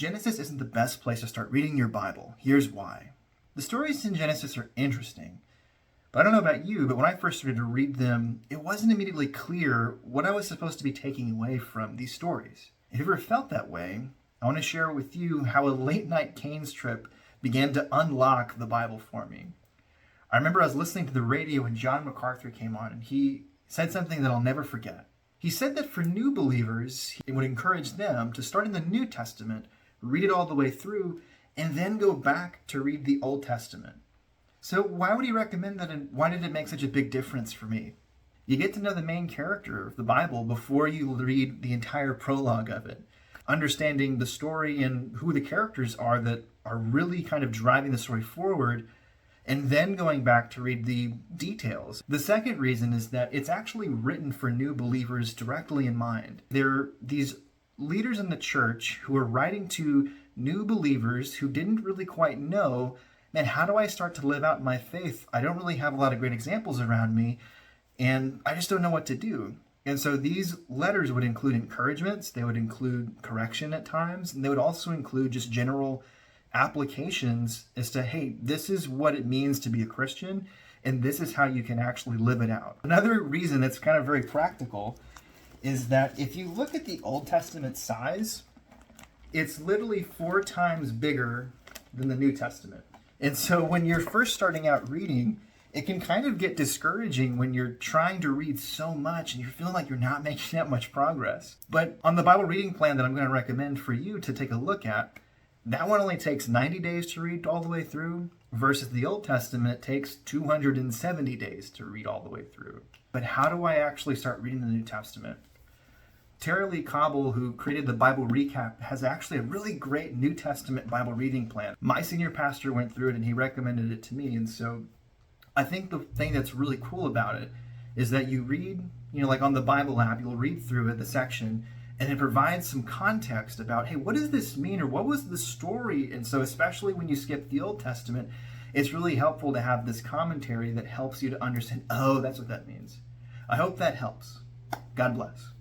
Genesis isn't the best place to start reading your Bible. Here's why. The stories in Genesis are interesting, but I don't know about you, but when I first started to read them, it wasn't immediately clear what I was supposed to be taking away from these stories. If you ever felt that way, I want to share with you how a late-night Cane's trip began to unlock the Bible for me. I remember I was listening to the radio when John MacArthur came on, and he said something that I'll never forget. He said that for new believers, he would encourage them to start in the New Testament, read it all the way through, and then go back to read the Old Testament. So why would he recommend that, and why did it make such a big difference for me? You get to know the main character of the Bible before you read the entire prologue of it. Understanding the story and who the characters are that are really kind of driving the story forward, and then going back to read the details. The second reason is that it's actually written for new believers directly in mind. They're these leaders in the church who are writing to new believers who didn't really quite know, man, how do I start to live out my faith? I don't really have a lot of great examples around me, and I just don't know what to do. And so these letters would include encouragements, they would include correction at times, and they would also include just general applications as to, hey, this is what it means to be a Christian, and this is how you can actually live it out. Another reason that's kind of very practical is that if you look at the Old Testament size, it's literally 4 times bigger than the New Testament. And so when you're first starting out reading, it can kind of get discouraging when you're trying to read so much and you're feeling like you're not making that much progress. But on the Bible reading plan that I'm going to recommend for you to take a look at, that one only takes 90 days to read all the way through, versus the Old Testament takes 270 days to read all the way through. But how do I actually start reading the New Testament? Terry Lee Cobble, who created the Bible Recap, has actually a really great New Testament Bible reading plan. My senior pastor went through it and he recommended it to me. And so I think the thing that's really cool about it is that you read, like on the Bible app, you'll read through it, the section, and it provides some context about, hey, what does this mean, or what was the story? And so especially when you skip the Old Testament, it's really helpful to have this commentary that helps you to understand, oh, that's what that means. I hope that helps. God bless.